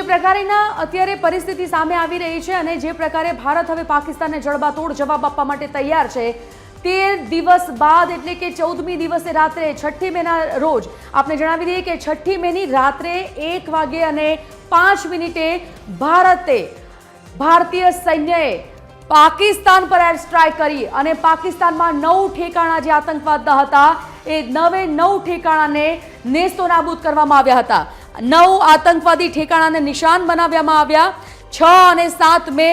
પ્રકારના અત્યારે પરિસ્થિતિ સામે આવી રહી છે અને જે પ્રકારે ભારત હવે પાકિસ્તાનને જડબાતોડ જવાબ આપવા માટે તૈયાર છે, 13 દિવસ બાદ એટલે કે 14મી દિવસે રાત્રે 6ઠ્ઠી મેના રોજ આપણે જણાવી દઈએ કે 6ઠ્ઠી મેની રાત્રે 1:05 ભારતીય સૈન્યએ પાકિસ્તાન પર એર સ્ટ્રાઇક કરી અને પાકિસ્તાનમાં 9 ઠેકાણા જે આતંકવાદના હતા એ 9 ઠેકાણાને નેસ્તોનાબૂદ કરવામાં આવ્યા હતા। 9 આતંકવાદી ઠેકાણાને નિશાન બનાવવામાં આવ્યા। 6 અને 7 મે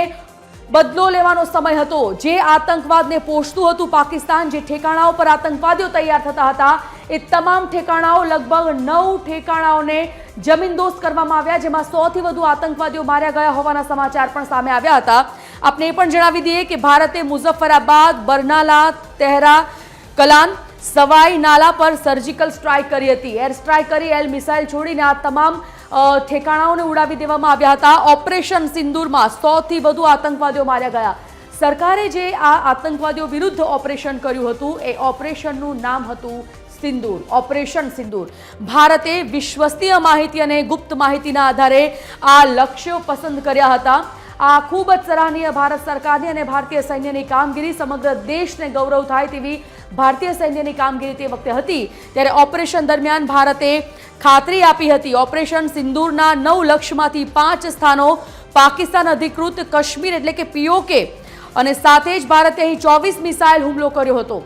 બદલો લેવાનો સમય હતો। જે આતંકવાદને પોષતું હતું પાકિસ્તાન, જે ઠેકાણાઓ પર આતંકવાદીઓ તૈયાર થતા હતા, એ તમામ ઠેકાણાઓ લગભગ 9 ઠેકાણાઓને જમીનદોસ્ત કરવામાં આવ્યા, જેમાં 100થી વધુ આતંકવાદીઓ માર્યા ગયા હોવાના સમાચાર પણ સામે આવ્યા હતા। આપણે એ પણ જણાવી દઈએ કે ભારતે મુઝફ્ફરાબાદ, બરનાલા, તેહરા, કલાન, સવાઈ નાલા પર સર્જિકલ સ્ટ્રાઇક કરી હતી। એર સ્ટ્રાઇક કરી એલ મિસાઇલ છોડીને આ તમામ ઠેકાણાઓને ઉડાવી દેવામાં આવ્યા હતા। ઓપરેશન સિંદૂરમાં 100થી વધુ આતંકવાદીઓ માર્યા ગયા। સરકારે જે આ આતંકવાદીઓ વિરુદ્ધ ઓપરેશન કર્યું હતું એ ઓપરેશનનું નામ હતું સિંદૂર, ઓપરેશન સિંદૂર। ભારતે વિશ્વસનીય માહિતી અને ગુપ્ત માહિતીના આધારે આ લક્ષ્યો પસંદ કર્યા હતા। આ ખૂબ જ સરાહનીય ભારત સરકારની અને ભારતીય સૈન્યની કામગીરી, સમગ્ર દેશને ગૌરવ થાય તેવી ભારતીય સૈન્યની કામગીરી તે વખતે હતી। ત્યારે ઓપરેશન દરમિયાન ભારતે ખાતરી આપી હતી ઓપરેશન સિંદૂરના 9 લક્ષ્યમાંથી 5 સ્થાનો પાકિસ્તાન અધિકૃત કાશ્મીર એટલે કે POK અને સાથે જ ભારતે અહીં 24 મિસાઇલ હુમલો કર્યો હતો।